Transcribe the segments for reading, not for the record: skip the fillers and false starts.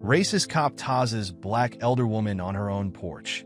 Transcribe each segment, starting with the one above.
Racist cop Tase's black elder woman on her own porch.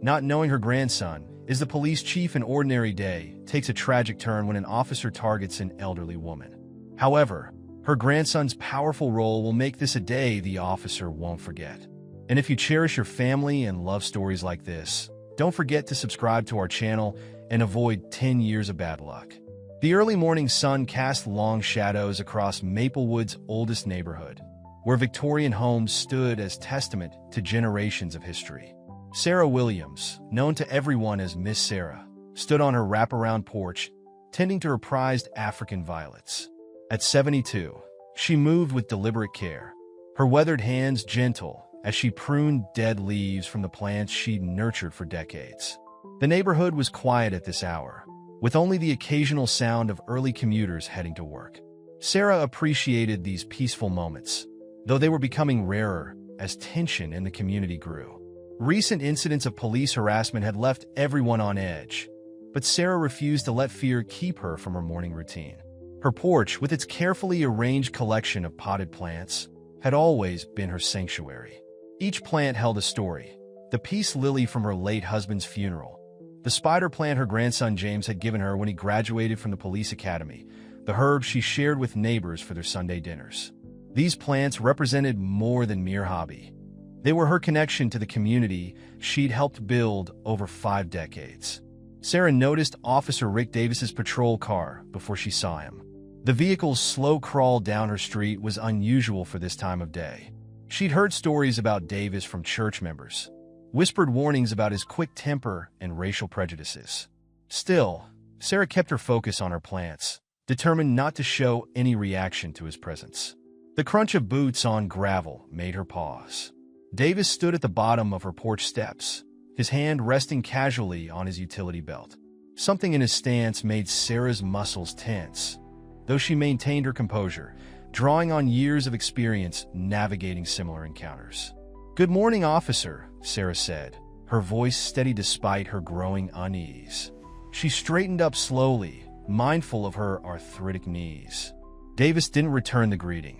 Not knowing her grandson is the police chief. An ordinary day takes a tragic turn when an officer targets an elderly woman. However, her grandson's powerful role will make this a day the officer won't forget. And if you cherish your family and love stories like this, don't forget to subscribe to our channel and avoid 10 years of bad luck. The early morning sun cast long shadows across Maplewood's oldest neighborhood, where Victorian homes stood as testament to generations of history. Sarah Williams, known to everyone as Miss Sarah, stood on her wraparound porch, tending to her prized African violets. At 72, she moved with deliberate care, her weathered hands gentle as she pruned dead leaves from the plants she'd nurtured for decades. The neighborhood was quiet at this hour, with only the occasional sound of early commuters heading to work. Sarah appreciated these peaceful moments, though they were becoming rarer as tension in the community grew. Recent incidents of police harassment had left everyone on edge, but Sarah refused to let fear keep her from her morning routine. Her porch, with its carefully arranged collection of potted plants, had always been her sanctuary. Each plant held a story: the peace lily from her late husband's funeral, the spider plant her grandson James had given her when he graduated from the police academy, the herb she shared with neighbors for their Sunday dinners. These plants represented more than mere hobby. They were her connection to the community she'd helped build over 5 decades. Sarah noticed Officer Rick Davis's patrol car before she saw him. The vehicle's slow crawl down her street was unusual for this time of day. She'd heard stories about Davis from church members, whispered warnings about his quick temper and racial prejudices. Still, Sarah kept her focus on her plants, determined not to show any reaction to his presence. The crunch of boots on gravel made her pause. Davis stood at the bottom of her porch steps, his hand resting casually on his utility belt. Something in his stance made Sarah's muscles tense, though she maintained her composure, drawing on years of experience navigating similar encounters. "Good morning, officer," Sarah said, her voice steady despite her growing unease. She straightened up slowly, mindful of her arthritic knees. Davis didn't return the greeting.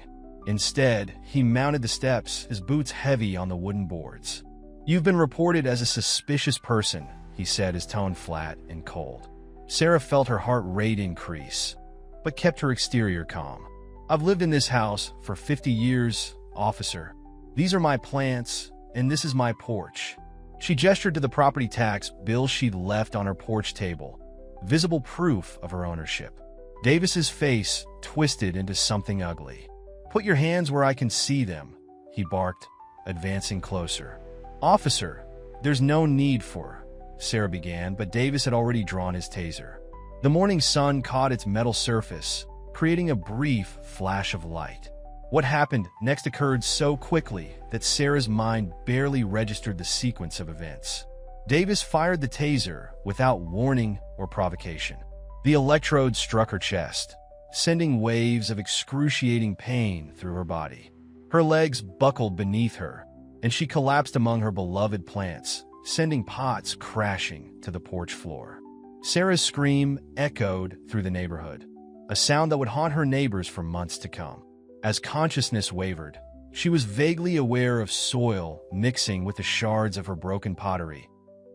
Instead, he mounted the steps, his boots heavy on the wooden boards. "You've been reported as a suspicious person," he said, his tone flat and cold. Sarah felt her heart rate increase, but kept her exterior calm. "I've lived in this house for 50 years, officer. These are my plants, and this is my porch." She gestured to the property tax bill she'd left on her porch table, visible proof of her ownership. Davis's face twisted into something ugly. "Put your hands where I can see them," he barked, advancing closer. "Officer, there's no need for," Sarah began, but Davis had already drawn his taser. The morning sun caught its metal surface, creating a brief flash of light. What happened next occurred so quickly that Sarah's mind barely registered the sequence of events. Davis fired the taser without warning or provocation. The electrode struck her chest, sending waves of excruciating pain through her body. Her legs buckled beneath her, and she collapsed among her beloved plants, sending pots crashing to the porch floor. Sarah's scream echoed through the neighborhood, a sound that would haunt her neighbors for months to come. As consciousness wavered, she was vaguely aware of soil mixing with the shards of her broken pottery.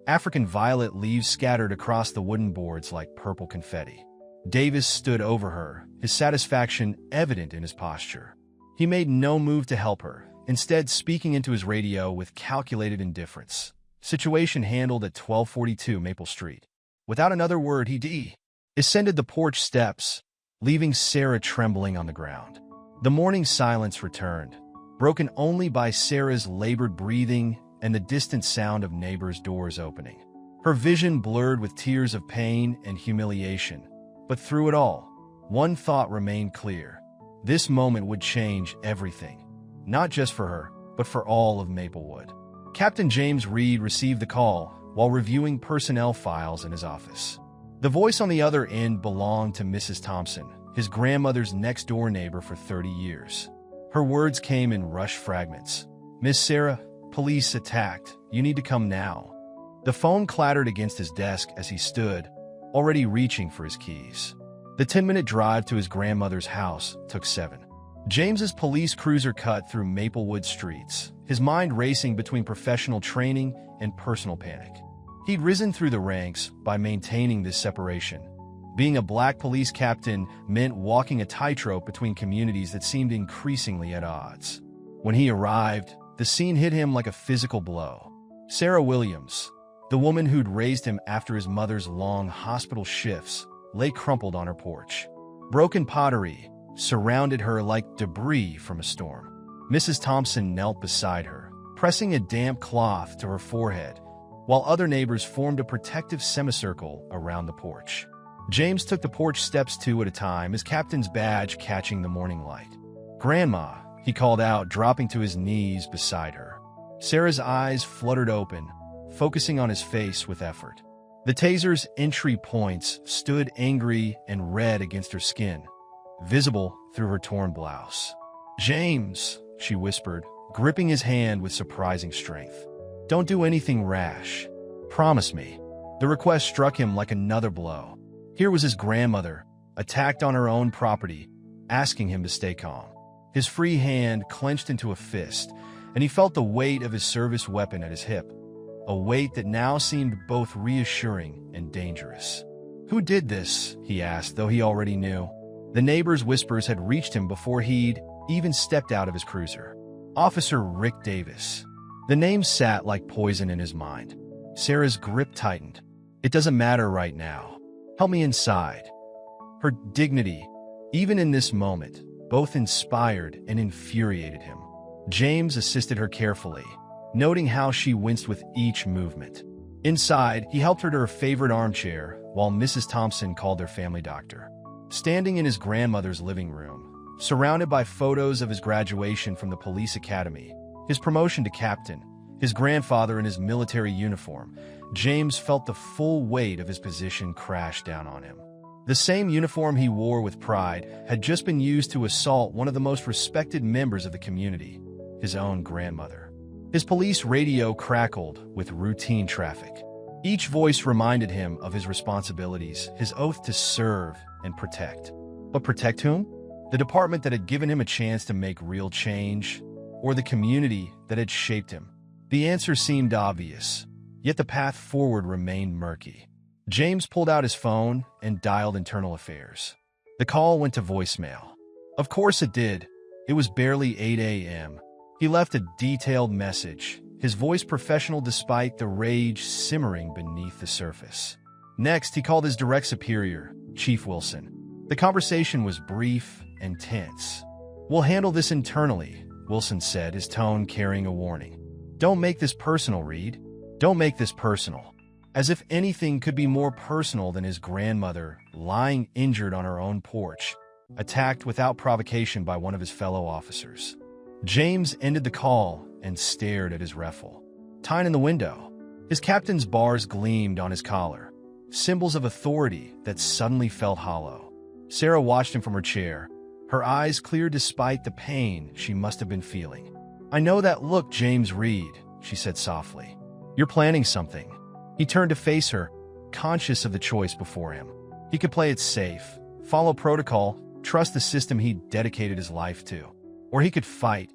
African violet leaves scattered across the wooden boards like purple confetti. Davis stood over her, his satisfaction evident in his posture. He made no move to help her, instead speaking into his radio with calculated indifference. "Situation handled at 1242 Maple Street." Without another word, he ascended the porch steps, leaving Sarah trembling on the ground. The morning silence returned, broken only by Sarah's labored breathing and the distant sound of neighbors' doors opening. Her vision blurred with tears of pain and humiliation, but through it all, one thought remained clear. This moment would change everything, not just for her, but for all of Maplewood. Captain James Reed received the call while reviewing personnel files in his office. The voice on the other end belonged to Mrs. Thompson, his grandmother's next-door neighbor for 30 years. Her words came in rushed fragments. "Miss Sarah, police attacked. You need to come now." The phone clattered against his desk as he stood, already reaching for his keys. The 10-minute drive to his grandmother's house took 7. James's police cruiser cut through Maplewood streets, his mind racing between professional training and personal panic. He'd risen through the ranks by maintaining this separation. Being a black police captain meant walking a tightrope between communities that seemed increasingly at odds. When he arrived, the scene hit him like a physical blow. Sarah Williams, the woman who'd raised him after his mother's long hospital shifts, lay crumpled on her porch. Broken pottery surrounded her like debris from a storm. Mrs. Thompson knelt beside her, pressing a damp cloth to her forehead, while other neighbors formed a protective semicircle around the porch. James took the porch steps 2 at a time, his captain's badge catching the morning light. "Grandma," he called out, dropping to his knees beside her. Sarah's eyes fluttered open, focusing on his face with effort. The taser's entry points stood angry and red against her skin, visible through her torn blouse. "James," she whispered, gripping his hand with surprising strength. "Don't do anything rash. Promise me." The request struck him like another blow. Here was his grandmother, attacked on her own property, asking him to stay calm. His free hand clenched into a fist, and he felt the weight of his service weapon at his hip, a weight that now seemed both reassuring and dangerous. "Who did this?" he asked, though he already knew. The neighbors' whispers had reached him before he'd even stepped out of his cruiser. "Officer Rick Davis." The name sat like poison in his mind. Sarah's grip tightened. "It doesn't matter right now. Help me inside." Her dignity, even in this moment, both inspired and infuriated him. James assisted her carefully, noting how she winced with each movement. Inside, he helped her to her favorite armchair, while Mrs. Thompson called their family doctor. Standing in his grandmother's living room, surrounded by photos of his graduation from the police academy, his promotion to captain, his grandfather in his military uniform, James felt the full weight of his position crash down on him. The same uniform he wore with pride had just been used to assault one of the most respected members of the community, his own grandmother. His police radio crackled with routine traffic. Each voice reminded him of his responsibilities, his oath to serve and protect. But protect whom? The department that had given him a chance to make real change, or the community that had shaped him? The answer seemed obvious, yet the path forward remained murky. James pulled out his phone and dialed internal affairs. The call went to voicemail. Of course it did. It was barely 8 a.m. He left a detailed message, his voice professional despite the rage simmering beneath the surface. Next, he called his direct superior, Chief Wilson. The conversation was brief and tense. "We'll handle this internally," Wilson said, his tone carrying a warning. "Don't make this personal, Reed. Don't make this personal." As if anything could be more personal than his grandmother lying injured on her own porch, attacked without provocation by one of his fellow officers. James ended the call and stared at his rifle. Tying in the window, his captain's bars gleamed on his collar, symbols of authority that suddenly felt hollow. Sarah watched him from her chair, her eyes clear despite the pain she must have been feeling. "I know that look, James Reed," she said softly. "You're planning something." He turned to face her, conscious of the choice before him. He could play it safe, follow protocol, trust the system he'd dedicated his life to. Or he could fight,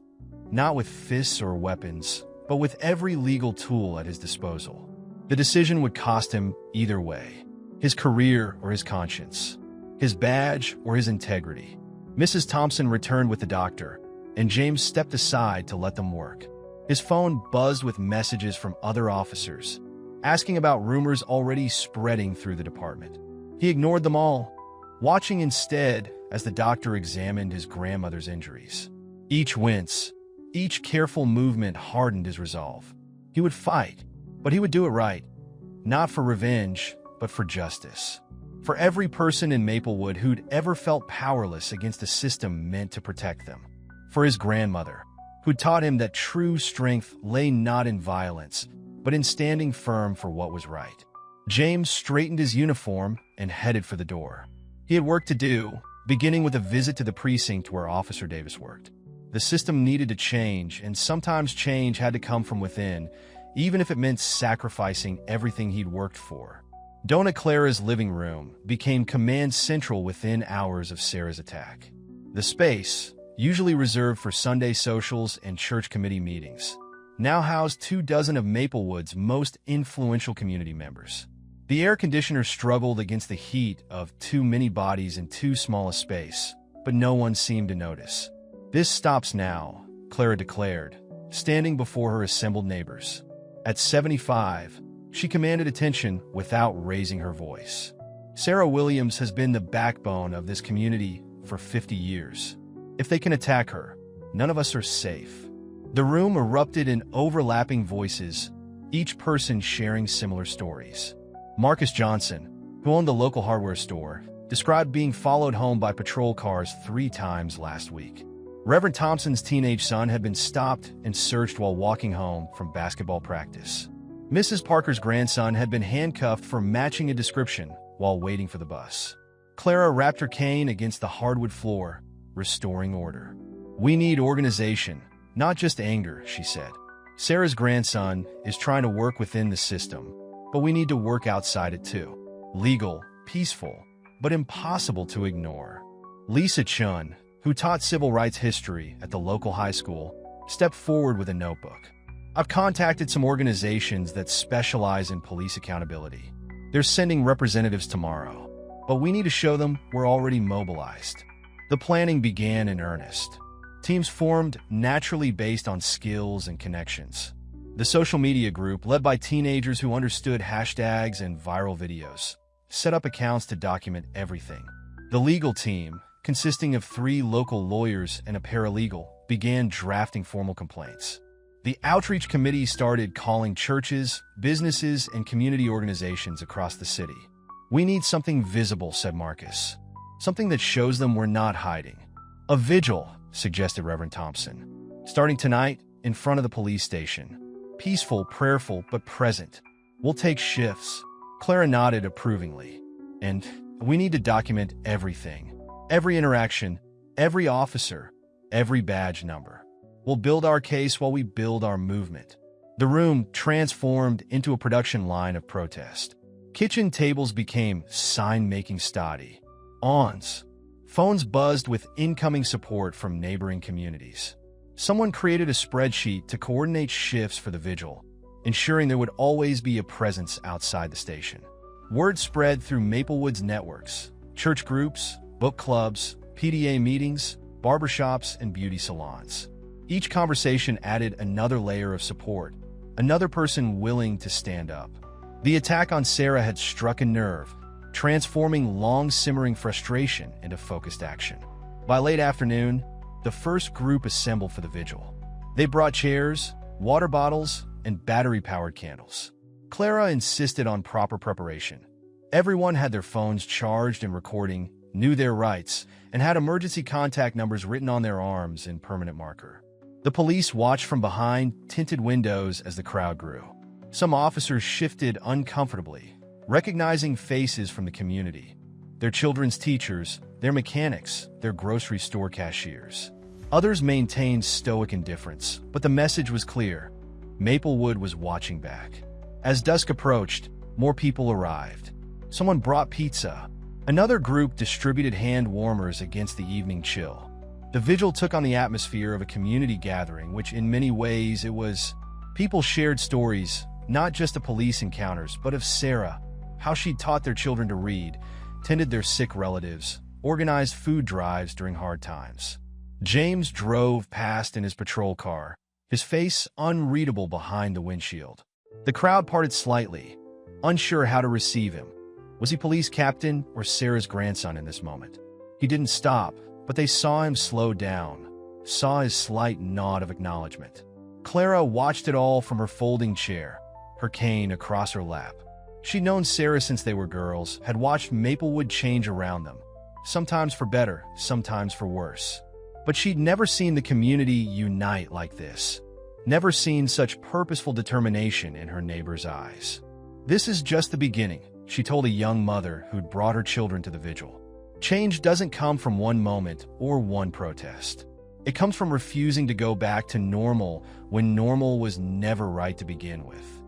not with fists or weapons, but with every legal tool at his disposal. The decision would cost him either way: his career or his conscience, his badge or his integrity. Mrs. Thompson returned with the doctor, and James stepped aside to let them work. His phone buzzed with messages from other officers, asking about rumors already spreading through the department. He ignored them all, watching instead as the doctor examined his grandmother's injuries. Each wince, each careful movement hardened his resolve. He would fight, but he would do it right. Not for revenge, but for justice. For every person in Maplewood who'd ever felt powerless against a system meant to protect them. For his grandmother, who taught him that true strength lay not in violence, but in standing firm for what was right. James straightened his uniform and headed for the door. He had work to do, beginning with a visit to the precinct where Officer Davis worked. The system needed to change, and sometimes change had to come from within, even if it meant sacrificing everything he'd worked for. Donna Clara's living room became command central within hours of Sarah's attack. The space, usually reserved for Sunday socials and church committee meetings, now housed 24 of Maplewood's most influential community members. The air conditioner struggled against the heat of too many bodies in too small a space, but no one seemed to notice. "This stops now," Clara declared, standing before her assembled neighbors. At 75, she commanded attention without raising her voice. Sarah Williams has been the backbone of this community for 50 years. If they can attack her, none of us are safe. The room erupted in overlapping voices, each person sharing similar stories. Marcus Johnson, who owned the local hardware store, described being followed home by patrol cars 3 times last week. Reverend Thompson's teenage son had been stopped and searched while walking home from basketball practice. Mrs. Parker's grandson had been handcuffed for matching a description while waiting for the bus. Clara wrapped her cane against the hardwood floor, restoring order. "We need organization, not just anger," she said. "Sarah's grandson is trying to work within the system, but we need to work outside it too. Legal, peaceful, but impossible to ignore." Lisa Chun, who taught civil rights history at the local high school, stepped forward with a notebook. "I've contacted some organizations that specialize in police accountability. They're sending representatives tomorrow, but we need to show them we're already mobilized." The planning began in earnest. Teams formed naturally based on skills and connections. The social media group, led by teenagers who understood hashtags and viral videos, set up accounts to document everything. The legal team, consisting of 3 local lawyers and a paralegal, began drafting formal complaints. The outreach committee started calling churches, businesses, and community organizations across the city. "We need something visible," said Marcus. "Something that shows them we're not hiding." "A vigil," suggested Reverend Thompson. "Starting tonight, in front of the police station. Peaceful, prayerful, but present. We'll take shifts." Clara nodded approvingly. "And we need to document everything. Every interaction, every officer, every badge number. We'll build our case while we build our movement." The room transformed into a production line of protest. Kitchen tables became sign-making study. Awns. Phones buzzed with incoming support from neighboring communities. Someone created a spreadsheet to coordinate shifts for the vigil, ensuring there would always be a presence outside the station. Word spread through Maplewood's networks, church groups, book clubs, PDA meetings, barbershops, and beauty salons. Each conversation added another layer of support, another person willing to stand up. The attack on Sarah had struck a nerve, transforming long-simmering frustration into focused action. By late afternoon, the first group assembled for the vigil. They brought chairs, water bottles, and battery-powered candles. Clara insisted on proper preparation. Everyone had their phones charged and recording, knew their rights, and had emergency contact numbers written on their arms in permanent marker. The police watched from behind tinted windows as the crowd grew. Some officers shifted uncomfortably, recognizing faces from the community. Their children's teachers, their mechanics, their grocery store cashiers. Others maintained stoic indifference, but the message was clear. Maplewood was watching back. As dusk approached, more people arrived. Someone brought pizza. Another group distributed hand warmers against the evening chill. The vigil took on the atmosphere of a community gathering, which in many ways it was. People shared stories, not just of police encounters, but of Sarah, how she'd taught their children to read, tended their sick relatives, organized food drives during hard times. James drove past in his patrol car, his face unreadable behind the windshield. The crowd parted slightly, unsure how to receive him. Was he police captain or Sarah's grandson in this moment? He didn't stop, but they saw him slow down, saw his slight nod of acknowledgement. Clara watched it all from her folding chair, her cane across her lap. She'd known Sarah since they were girls, had watched Maplewood change around them, sometimes for better, sometimes for worse. But she'd never seen the community unite like this, never seen such purposeful determination in her neighbors' eyes. "This is just the beginning," she told a young mother who'd brought her children to the vigil. "Change doesn't come from one moment or one protest. It comes from refusing to go back to normal when normal was never right to begin with."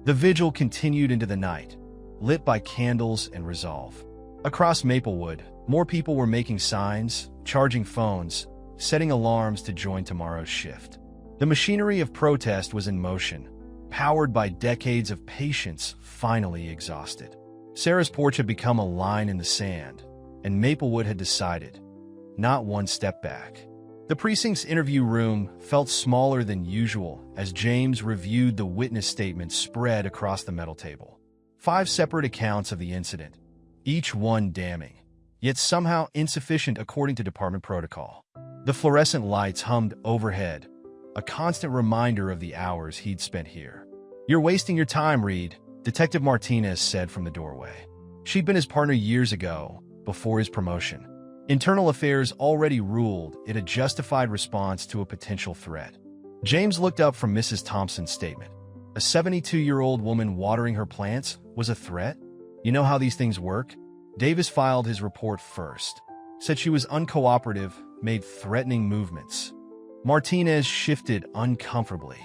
The vigil continued into the night, lit by candles and resolve. Across Maplewood, more people were making signs, charging phones, setting alarms to join tomorrow's shift. The machinery of protest was in motion, powered by decades of patience finally exhausted. Sarah's porch had become a line in the sand, and Maplewood had decided, not one step back. The precinct's interview room felt smaller than usual as James reviewed the witness statements spread across the metal table. 5 separate accounts of the incident, each one damning, yet somehow insufficient according to department protocol. The fluorescent lights hummed overhead, a constant reminder of the hours he'd spent here. "You're wasting your time, Reed," Detective Martinez said from the doorway. She'd been his partner years ago, before his promotion. Internal Affairs already ruled it a justified response to a potential threat. James looked up from Mrs. Thompson's statement. A 72-year-old woman watering her plants was a threat? You know how these things work? Davis filed his report first, said she was uncooperative, made threatening movements. Martinez shifted uncomfortably.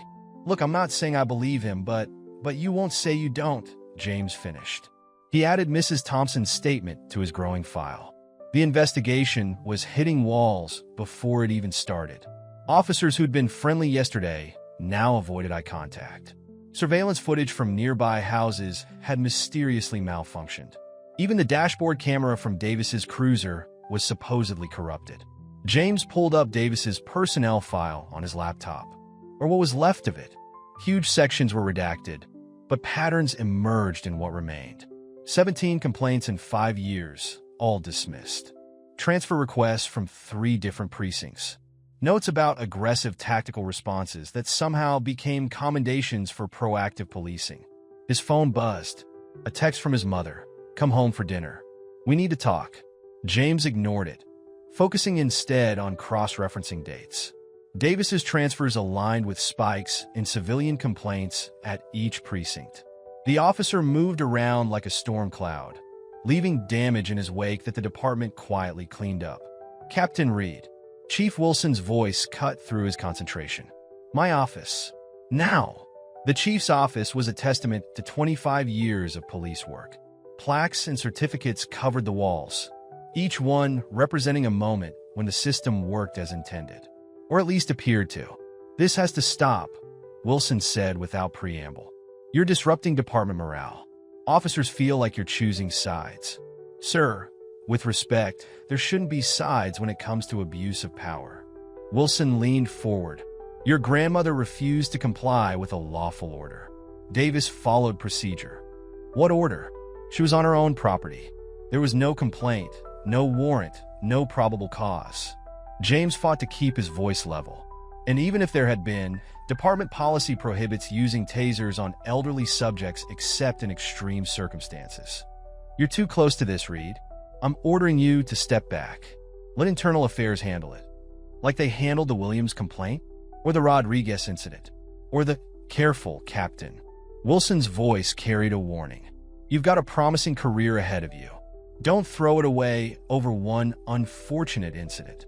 "Look, I'm not saying I believe him, but you won't say you don't," James finished. He added Mrs. Thompson's statement to his growing file. The investigation was hitting walls before it even started. Officers who'd been friendly yesterday now avoided eye contact. Surveillance footage from nearby houses had mysteriously malfunctioned. Even the dashboard camera from Davis's cruiser was supposedly corrupted. James pulled up Davis's personnel file on his laptop, or what was left of it. Huge sections were redacted, but patterns emerged in what remained. 17 complaints in 5 years, all dismissed. Transfer requests from 3 different precincts. Notes about aggressive tactical responses that somehow became commendations for proactive policing. His phone buzzed. A text from his mother. "Come home for dinner. We need to talk." James ignored it, focusing instead on cross-referencing dates. Davis's transfers aligned with spikes in civilian complaints at each precinct. The officer moved around like a storm cloud, leaving damage in his wake that the department quietly cleaned up. "Captain Reed." Chief Wilson's voice cut through his concentration. "My office. Now." The chief's office was a testament to 25 years of police work. Plaques and certificates covered the walls, each one representing a moment when the system worked as intended, or at least appeared to. "This has to stop," Wilson said without preamble. "You're disrupting department morale. Officers feel like you're choosing sides." "Sir, with respect, there shouldn't be sides when it comes to abuse of power." Wilson leaned forward. "Your grandmother refused to comply with a lawful order." Davis followed procedure. "What order?" "She was on her own property. There was no complaint, no warrant, no probable cause." James fought to keep his voice level. And even if there had been, department policy prohibits using tasers on elderly subjects except in extreme circumstances. "You're too close to this, Reed. I'm ordering you to step back. Let Internal Affairs handle it." Like they handled the Williams complaint? Or the Rodriguez incident? Or the "Careful, Captain." Wilson's voice carried a warning. "You've got a promising career ahead of you. Don't throw it away over one unfortunate incident."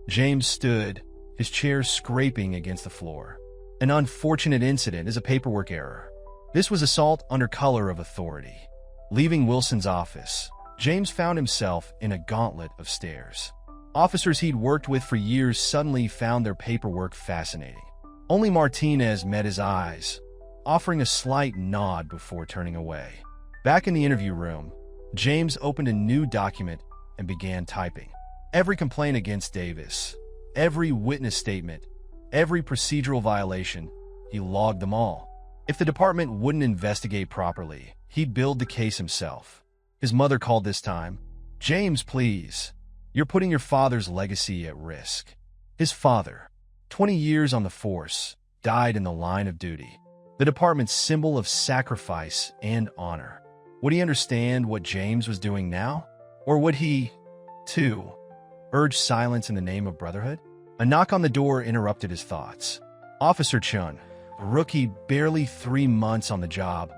James stood, his chair scraping against the floor. An unfortunate incident is a paperwork error. This was assault under color of authority. Leaving Wilson's office, James found himself in a gauntlet of stares. Officers he'd worked with for years suddenly found their paperwork fascinating. Only Martinez met his eyes, offering a slight nod before turning away. Back in the interview room, James opened a new document and began typing. Every complaint against Davis, every witness statement, every procedural violation, he logged them all. If the department wouldn't investigate properly, he'd build the case himself. His mother called this time. "James, please. You're putting your father's legacy at risk." His father, 20 years on the force, died in the line of duty. The department's symbol of sacrifice and honor. Would he understand what James was doing now? Or would he, too, urge silence in the name of brotherhood? A knock on the door interrupted his thoughts. Officer Chun, a rookie barely 3 months on the job,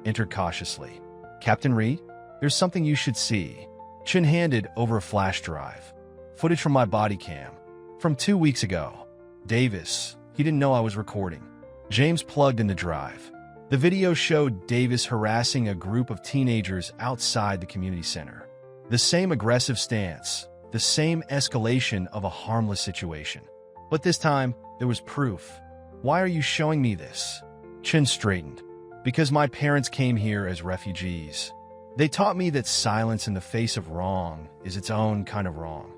entered cautiously. "Captain Reed, there's something you should see." Chun handed over a flash drive. "Footage from my body cam. From 2 weeks ago." Davis, he didn't know I was recording. James plugged in the drive. The video showed Davis harassing a group of teenagers outside the community center. The same aggressive stance, the same escalation of a harmless situation. But this time, there was proof. "Why are you showing me this?" Chin straightened. "Because my parents came here as refugees. They taught me that silence in the face of wrong is its own kind of wrong."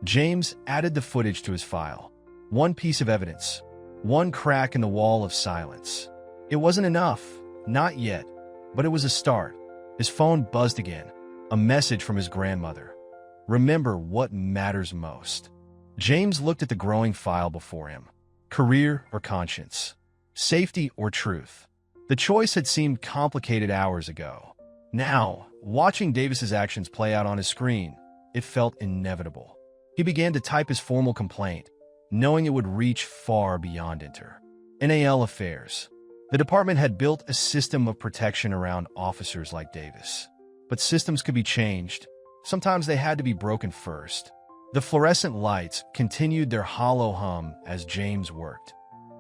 James added the footage to his file. One piece of evidence. One crack in the wall of silence. It wasn't enough. Not yet. But it was a start. His phone buzzed again. A message from his grandmother. "Remember what matters most." James looked at the growing file before him. Career or conscience? Safety or truth? The choice had seemed complicated hours ago. Now, watching Davis's actions play out on his screen, it felt inevitable. He began to type his formal complaint, knowing it would reach far beyond NAL affairs. The department had built a system of protection around officers like Davis. But systems could be changed. Sometimes they had to be broken first. The fluorescent lights continued their hollow hum as James worked.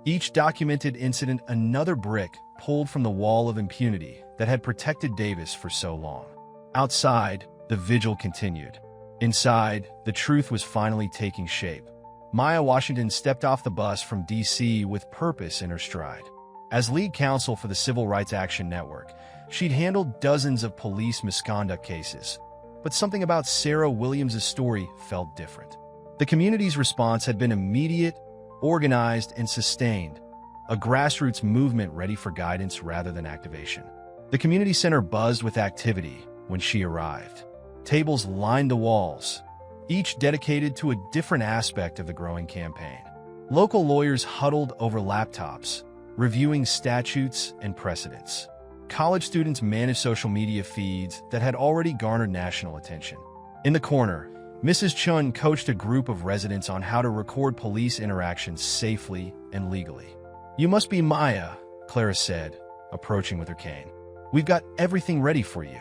Each documented incident another brick pulled from the wall of impunity that had protected Davis for so long. Outside, the vigil continued. Inside, the truth was finally taking shape. Maya Washington stepped off the bus from D.C. with purpose in her stride. As lead counsel for the Civil Rights Action Network, she'd handled dozens of police misconduct cases. But something about Sarah Williams' story felt different. The community's response had been immediate, organized, and sustained, a grassroots movement ready for guidance rather than activation. The community center buzzed with activity when she arrived. Tables lined the walls, each dedicated to a different aspect of the growing campaign. Local lawyers huddled over laptops, reviewing statutes and precedents. College students managed social media feeds that had already garnered national attention. In the corner, Mrs. Chun coached a group of residents on how to record police interactions safely and legally. "You must be Maya," Clara said, approaching with her cane. "We've got everything ready for you."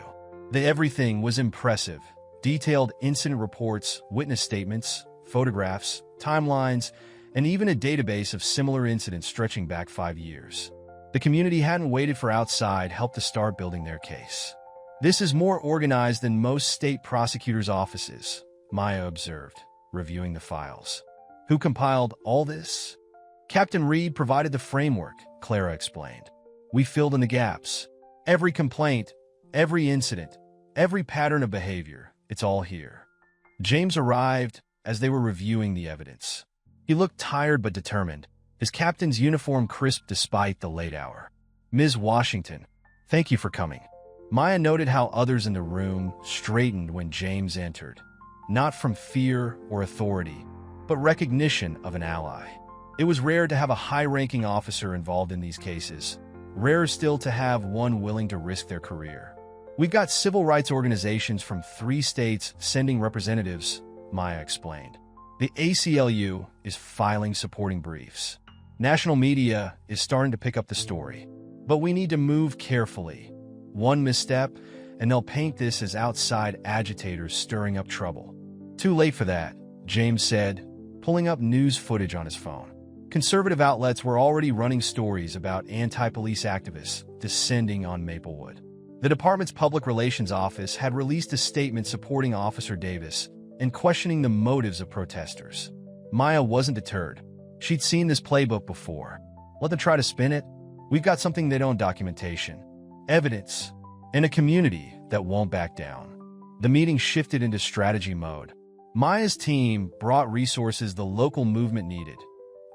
The everything was impressive. Detailed incident reports, witness statements, photographs, timelines, and even a database of similar incidents stretching back 5 years. The community hadn't waited for outside help to start building their case. "This is more organized than most state prosecutors' offices," Maya observed, reviewing the files. "Who compiled all this?" "Captain Reed provided the framework," Clara explained. "We filled in the gaps. Every complaint, every incident, every pattern of behavior, it's all here." James arrived as they were reviewing the evidence. He looked tired but determined, his captain's uniform crisp despite the late hour. "Ms. Washington, thank you for coming." Maya noted how others in the room straightened when James entered, not from fear or authority, but recognition of an ally. It was rare to have a high-ranking officer involved in these cases, rarer still to have one willing to risk their career. "We've got civil rights organizations from 3 states sending representatives," Maya explained. "The ACLU is filing supporting briefs. National media is starting to pick up the story. But we need to move carefully. One misstep, and they'll paint this as outside agitators stirring up trouble." "Too late for that," James said, pulling up news footage on his phone. Conservative outlets were already running stories about anti-police activists descending on Maplewood. The department's public relations office had released a statement supporting Officer Davis and questioning the motives of protesters. Maya wasn't deterred. She'd seen this playbook before. Let them try to spin it. We've got something they don't: documentation, evidence, and a community that won't back down. The meeting shifted into strategy mode. Maya's team brought resources the local movement needed: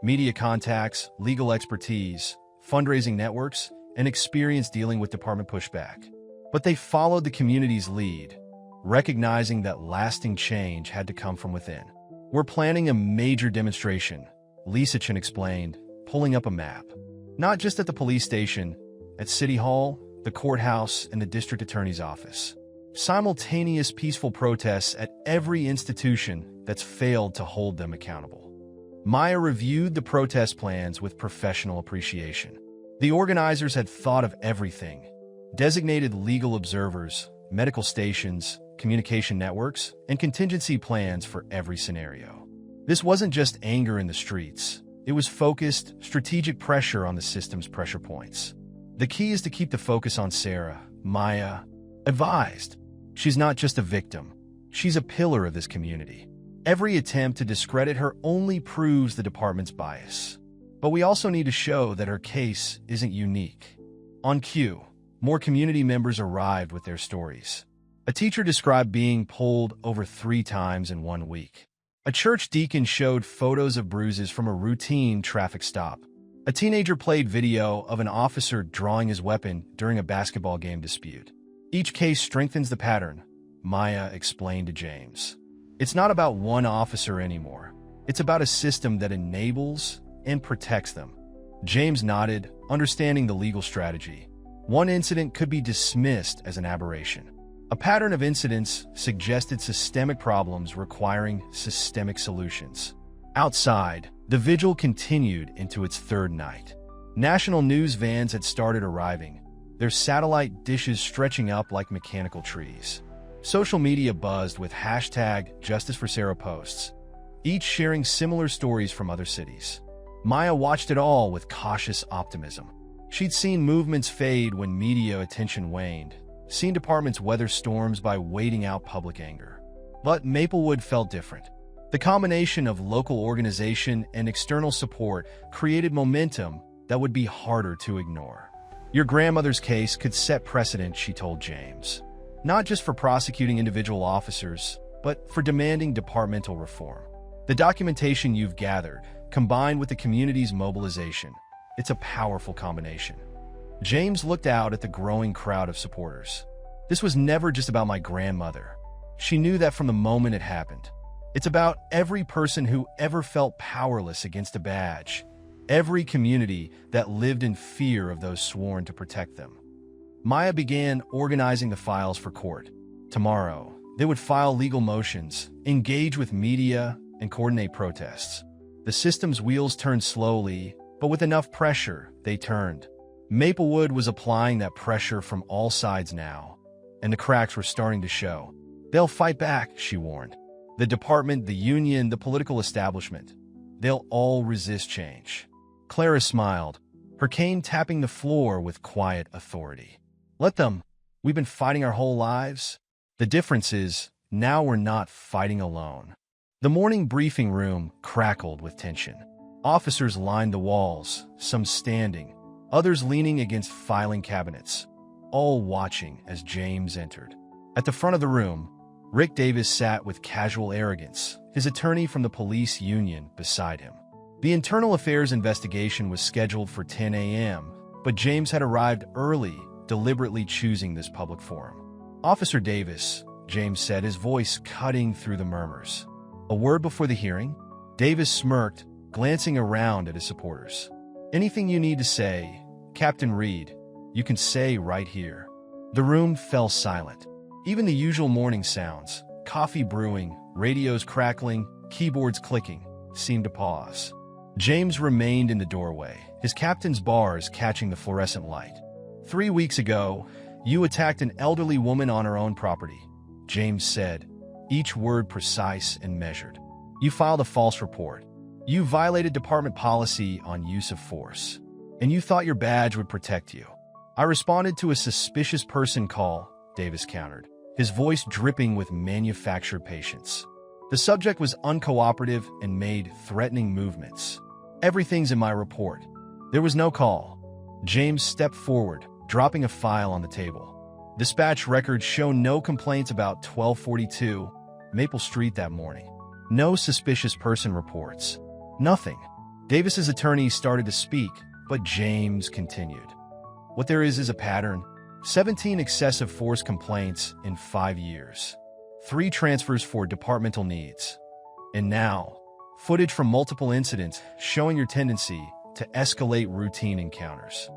media contacts, legal expertise, fundraising networks, and experience dealing with department pushback. But they followed the community's lead, recognizing that lasting change had to come from within. "We're planning a major demonstration," Lisa Chin explained, pulling up a map. "Not just at the police station, at City Hall, the courthouse, and the district attorney's office. Simultaneous peaceful protests at every institution that's failed to hold them accountable." Maya reviewed the protest plans with professional appreciation. The organizers had thought of everything: designated legal observers, medical stations, communication networks, and contingency plans for every scenario. This wasn't just anger in the streets. It was focused, strategic pressure on the system's pressure points. "The key is to keep the focus on Sarah," Maya advised. "She's not just a victim. She's a pillar of this community. Every attempt to discredit her only proves the department's bias. But we also need to show that her case isn't unique. On cue, more community members arrived with their stories. A teacher described being pulled over 3 times in 1 week. A church deacon showed photos of bruises from a routine traffic stop. A teenager played video of an officer drawing his weapon during a basketball game dispute. Each case strengthens the pattern, Maya explained to James. It's not about one officer anymore. It's about a system that enables and protects them. James nodded, understanding the legal strategy. One incident could be dismissed as an aberration. A pattern of incidents suggested systemic problems requiring systemic solutions. Outside, the vigil continued into its 3rd night. National news vans had started arriving, their satellite dishes stretching up like mechanical trees. Social media buzzed with #JusticeForSarah posts, each sharing similar stories from other cities. Maya watched it all with cautious optimism. She'd seen movements fade when media attention waned, seen departments weather storms by waiting out public anger. But Maplewood felt different. The combination of local organization and external support created momentum that would be harder to ignore. Your grandmother's case could set precedent, she told James. Not just for prosecuting individual officers, but for demanding departmental reform. The documentation you've gathered, combined with the community's mobilization, it's a powerful combination. James looked out at the growing crowd of supporters. This was never just about my grandmother. She knew that from the moment it happened. It's about every person who ever felt powerless against a badge, every community that lived in fear of those sworn to protect them. Maya began organizing the files for court. Tomorrow, they would file legal motions, engage with media, and coordinate protests. The system's wheels turned slowly, but with enough pressure, they turned. Maplewood was applying that pressure from all sides now, and the cracks were starting to show. They'll fight back, she warned. The department, the union, the political establishment. They'll all resist change. Clara smiled, her cane tapping the floor with quiet authority. Let them. We've been fighting our whole lives. The difference is, now we're not fighting alone. The morning briefing room crackled with tension. Officers lined the walls, some standing, others leaning against filing cabinets, all watching as James entered. At the front of the room, Rick Davis sat with casual arrogance, his attorney from the police union beside him. The internal affairs investigation was scheduled for 10 a.m., but James had arrived early, deliberately choosing this public forum. Officer Davis, James said, his voice cutting through the murmurs. A word before the hearing? Davis smirked, glancing around at his supporters. Anything you need to say, Captain Reed, you can say right here. The room fell silent. Even the usual morning sounds, coffee brewing, radios crackling, keyboards clicking, seemed to pause. James remained in the doorway, his captain's bars catching the fluorescent light. 3 weeks ago, you attacked an elderly woman on her own property, James said, each word precise and measured. You filed a false report. You violated department policy on use of force. And you thought your badge would protect you. I responded to a suspicious person call, Davis countered, his voice dripping with manufactured patience. The subject was uncooperative and made threatening movements. Everything's in my report. There was no call. James stepped forward, dropping a file on the table. Dispatch records show no complaints about 1242 Maple Street that morning. No suspicious person reports. Nothing. Davis's attorney started to speak, but James continued. What there is a pattern. 17 excessive force complaints in 5 years. 3 transfers for departmental needs. And now, footage from multiple incidents showing your tendency to escalate routine encounters.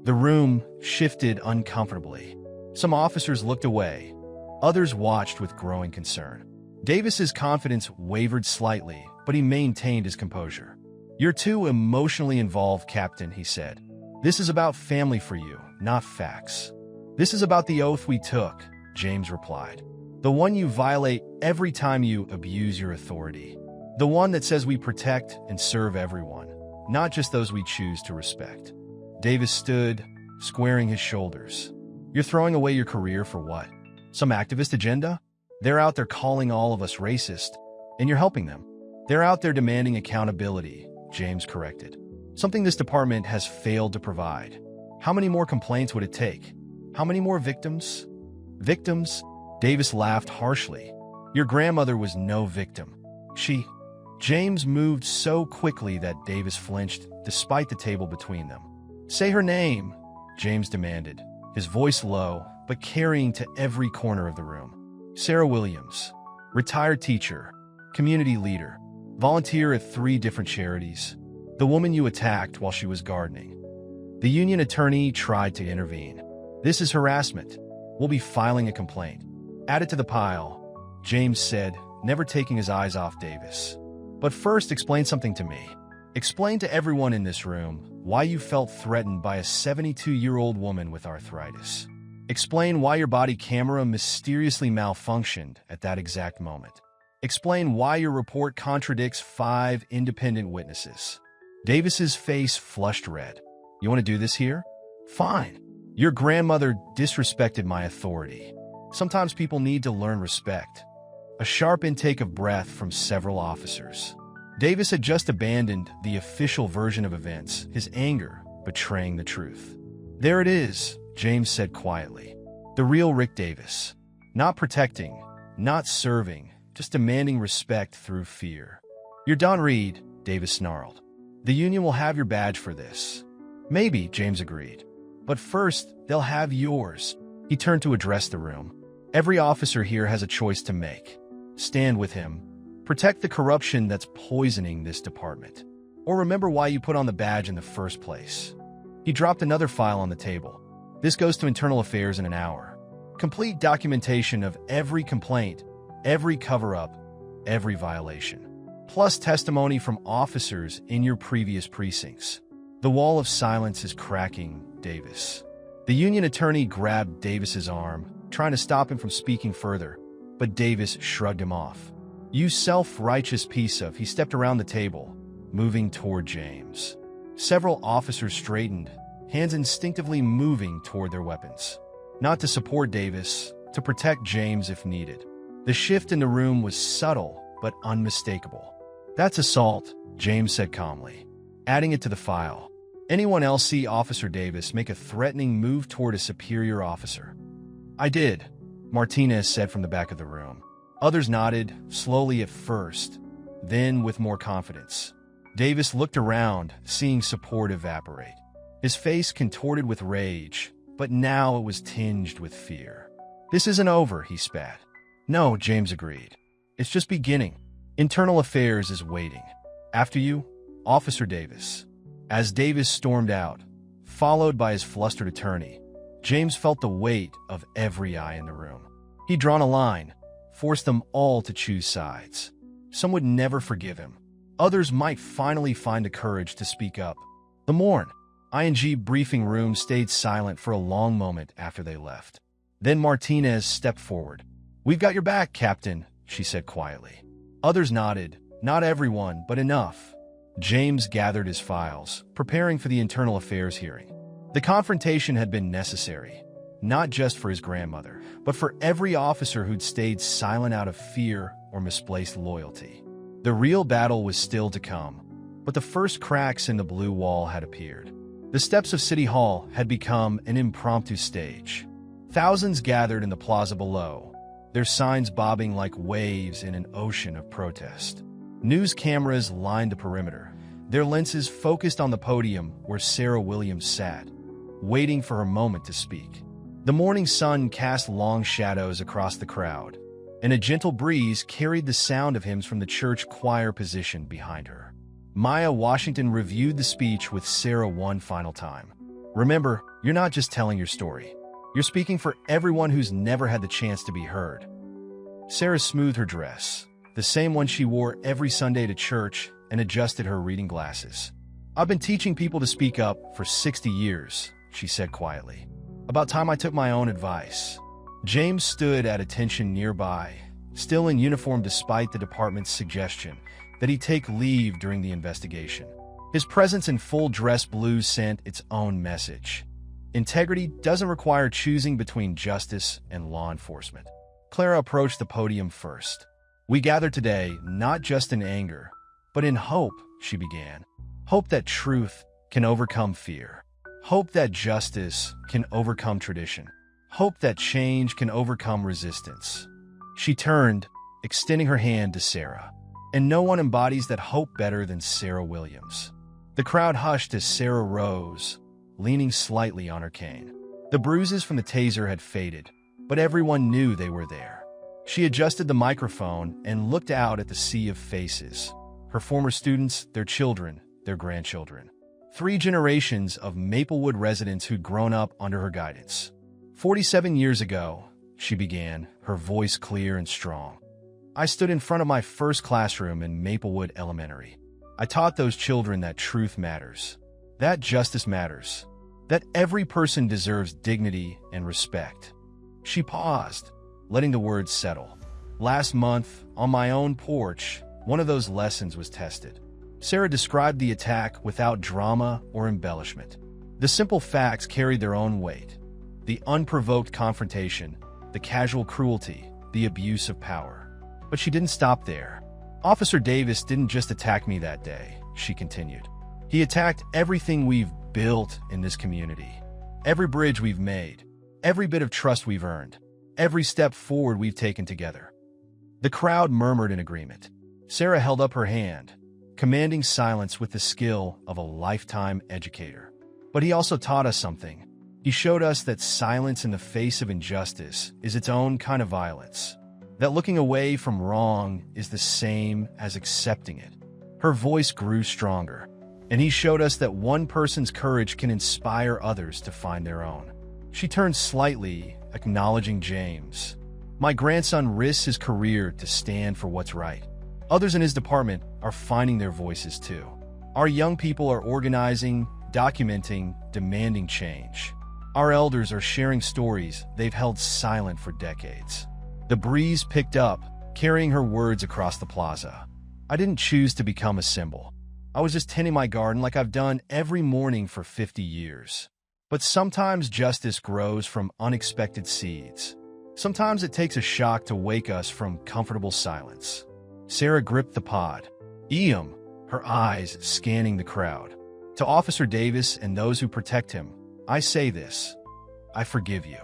The room shifted uncomfortably. Some officers looked away. Others watched with growing concern. Davis's confidence wavered slightly, but he maintained his composure. You're too emotionally involved, Captain, he said. This is about family for you, not facts. This is about the oath we took, James replied. The one you violate every time you abuse your authority. The one that says we protect and serve everyone, not just those we choose to respect. Davis stood, squaring his shoulders. You're throwing away your career for what? Some activist agenda? They're out there calling all of us racist, and you're helping them. They're out there demanding accountability, James corrected. Something this department has failed to provide. How many more complaints would it take? How many more victims? Victims? Davis laughed harshly. Your grandmother was no victim. James moved so quickly that Davis flinched, despite the table between them. Say her name, James demanded, his voice low, but carrying to every corner of the room. Sarah Williams, retired teacher, community leader, volunteer at 3 different charities. The woman you attacked while she was gardening. The union attorney tried to intervene. This is harassment. We'll be filing a complaint. Add it to the pile, James said, never taking his eyes off Davis. But first, explain something to me. Explain to everyone in this room why you felt threatened by a 72-year-old woman with arthritis. Explain why your body camera mysteriously malfunctioned at that exact moment. Explain why your report contradicts 5 independent witnesses. Davis's face flushed red. You want to do this here? Fine. Your grandmother disrespected my authority. Sometimes people need to learn respect. A sharp intake of breath from several officers. Davis had just abandoned the official version of events, his anger betraying the truth. There it is, James said quietly. The real Rick Davis. Not protecting, not serving, just demanding respect through fear. You're done, Reed, Davis snarled. The union will have your badge for this. Maybe, James agreed. But first, they'll have yours. He turned to address the room. Every officer here has a choice to make. Stand with him. Protect the corruption that's poisoning this department. Or remember why you put on the badge in the first place. He dropped another file on the table. This goes to Internal Affairs in an hour. Complete documentation of every complaint, every cover-up, every violation. Plus testimony from officers in your previous precincts. The wall of silence is cracking, Davis. The union attorney grabbed Davis's arm, trying to stop him from speaking further, but Davis shrugged him off. You self-righteous piece of... He stepped around the table, moving toward James. Several officers straightened, hands instinctively moving toward their weapons. Not to support Davis, to protect James if needed. The shift in the room was subtle but unmistakable. That's assault, James said calmly, adding it to the file. Anyone else see Officer Davis make a threatening move toward a superior officer? I did, Martinez said from the back of the room. Others nodded, slowly at first, then with more confidence. Davis looked around, seeing support evaporate. His face contorted with rage, but now it was tinged with fear. This isn't over, he spat. No, James agreed. It's just beginning. Internal Affairs is waiting. After you, Officer Davis. As Davis stormed out, followed by his flustered attorney, James felt the weight of every eye in the room. He'd drawn a line, forced them all to choose sides. Some would never forgive him. Others might finally find the courage to speak up. The Morn, ING briefing room stayed silent for a long moment after they left. Then Martinez stepped forward. We've got your back, Captain, she said quietly. Others nodded, not everyone, but enough. James gathered his files, preparing for the Internal Affairs hearing. The confrontation had been necessary, not just for his grandmother, but for every officer who'd stayed silent out of fear or misplaced loyalty. The real battle was still to come, but the first cracks in the blue wall had appeared. The steps of City Hall had become an impromptu stage. Thousands gathered in the plaza below, their signs bobbing like waves in an ocean of protest. News cameras lined the perimeter, their lenses focused on the podium where Sarah Williams sat, waiting for her moment to speak. The morning sun cast long shadows across the crowd, and a gentle breeze carried the sound of hymns from the church choir positioned behind her. Maya Washington reviewed the speech with Sarah one final time. Remember, you're not just telling your story. You're speaking for everyone who's never had the chance to be heard. Sarah smoothed her dress, the same one she wore every Sunday to church, and adjusted her reading glasses. I've been teaching people to speak up for 60 years, she said quietly. About time I took my own advice. James stood at attention nearby, still in uniform despite the department's suggestion that he take leave during the investigation. His presence in full dress blue sent its own message. Integrity doesn't require choosing between justice and law enforcement. Clara approached the podium first. "We gather today not just in anger, but in hope," she began. "Hope that truth can overcome fear. Hope that justice can overcome tradition. Hope that change can overcome resistance." She turned, extending her hand to Sarah. And no one embodies that hope better than Sarah Williams. The crowd hushed as Sarah rose, leaning slightly on her cane. The bruises from the taser had faded, but everyone knew they were there. She adjusted the microphone and looked out at the sea of faces. Her former students, their children, their grandchildren. 3 generations of Maplewood residents who'd grown up under her guidance. 47 years ago, she began, her voice clear and strong. "I stood in front of my first classroom in Maplewood Elementary. I taught those children that truth matters, that justice matters, that every person deserves dignity and respect." She paused, letting the words settle. "Last month, on my own porch, one of those lessons was tested." Sarah described the attack without drama or embellishment. The simple facts carried their own weight. The unprovoked confrontation, the casual cruelty, the abuse of power. But she didn't stop there. "Officer Davis didn't just attack me that day," she continued. "He attacked everything we've built in this community. Every bridge we've made, every bit of trust we've earned, every step forward we've taken together." The crowd murmured in agreement. Sarah held up her hand, commanding silence with the skill of a lifetime educator. "But he also taught us something. He showed us that silence in the face of injustice is its own kind of violence. That looking away from wrong is the same as accepting it." Her voice grew stronger, and he showed us that one person's courage can inspire others to find their own. She turned slightly, acknowledging James. "My grandson risks his career to stand for what's right. Others in his department are finding their voices too. Our young people are organizing, documenting, demanding change. Our elders are sharing stories they've held silent for decades." The breeze picked up, carrying her words across the plaza. "I didn't choose to become a symbol. I was just tending my garden like I've done every morning for 50 years. But sometimes justice grows from unexpected seeds. Sometimes it takes a shock to wake us from comfortable silence." Sarah gripped the pod. "Eam," her eyes scanning the crowd. "To Officer Davis and those who protect him, I say this. I forgive you.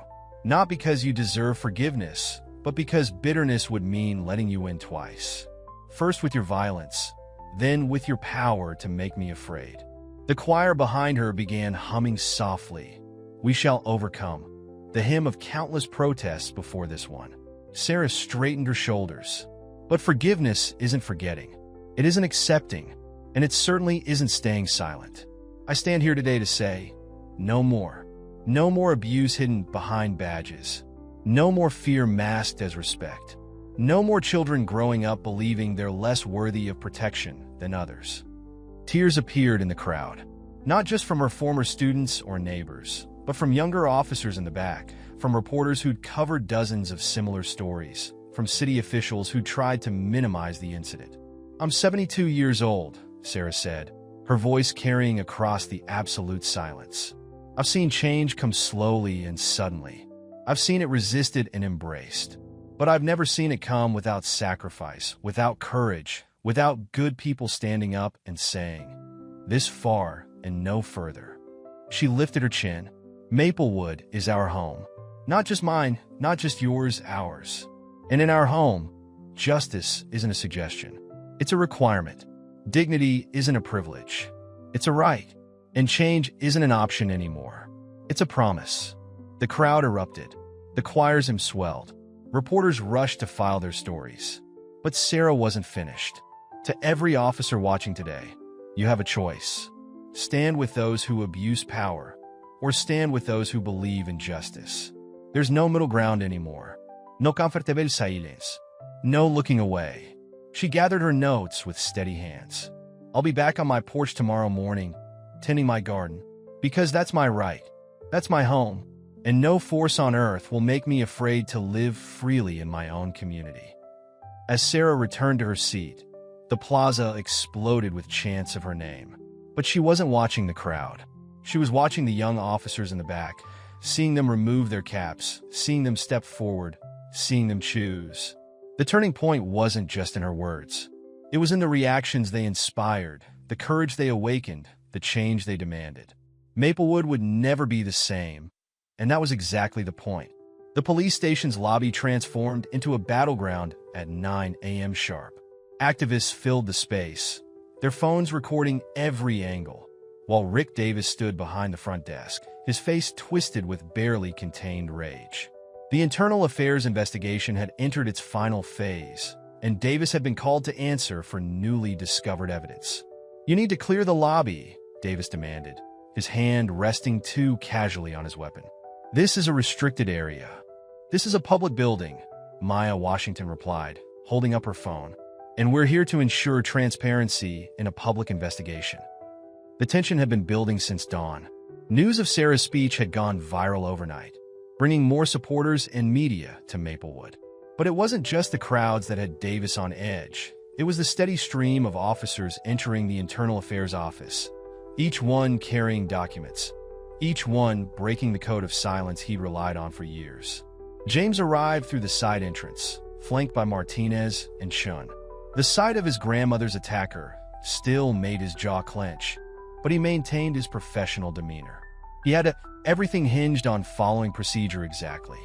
Not because you deserve forgiveness, but because bitterness would mean letting you in twice. First with your violence, then with your power to make me afraid." The choir behind her began humming softly, "We shall overcome," the hymn of countless protests before this one. Sarah straightened her shoulders. But forgiveness isn't forgetting. It isn't accepting, and it certainly isn't staying silent. I stand here today to say, no more. No more abuse hidden behind badges. No more fear masked as respect. No more children growing up believing they're less worthy of protection than others. Tears appeared in the crowd, not just from her former students or neighbors, but from younger officers in the back, from reporters who'd covered dozens of similar stories, from city officials who tried to minimize the incident. "I'm 72 years old," Sarah said, her voice carrying across the absolute silence. "I've seen change come slowly and suddenly. I've seen it resisted and embraced. But I've never seen it come without sacrifice, without courage, without good people standing up and saying, 'This far and no further.'" She lifted her chin. "Maplewood is our home. Not just mine, not just yours, ours. And in our home, justice isn't a suggestion. It's a requirement. Dignity isn't a privilege. It's a right. And change isn't an option anymore. It's a promise." The crowd erupted. The choir's hymn swelled. Reporters rushed to file their stories. But Sarah wasn't finished. "To every officer watching today, you have a choice. Stand with those who abuse power, or stand with those who believe in justice. There's no middle ground anymore. No comfortable silence. No looking away." She gathered her notes with steady hands. "I'll be back on my porch tomorrow morning, tending my garden, because that's my right. That's my home. And no force on earth will make me afraid to live freely in my own community." As Sarah returned to her seat, the plaza exploded with chants of her name. But she wasn't watching the crowd. She was watching the young officers in the back, seeing them remove their caps, seeing them step forward, seeing them choose. The turning point wasn't just in her words. It was in the reactions they inspired, the courage they awakened, the change they demanded. Maplewood would never be the same, and that was exactly the point. The police station's lobby transformed into a battleground at 9 a.m. sharp. Activists filled the space, their phones recording every angle, while Rick Davis stood behind the front desk, his face twisted with barely contained rage. The internal affairs investigation had entered its final phase, and Davis had been called to answer for newly discovered evidence. "You need to clear the lobby," Davis demanded, his hand resting too casually on his weapon. "This is a restricted area. This is a public building," Maya Washington replied, holding up her phone. "And we're here to ensure transparency in a public investigation." The tension had been building since dawn. News of Sarah's speech had gone viral overnight, bringing more supporters and media to Maplewood. But it wasn't just the crowds that had Davis on edge. It was the steady stream of officers entering the Internal Affairs office, each one carrying documents, each one breaking the code of silence he relied on for years. James arrived through the side entrance, flanked by Martinez and Chun. The sight of his grandmother's attacker still made his jaw clench, but he maintained his professional demeanor. He had everything hinged on following procedure exactly.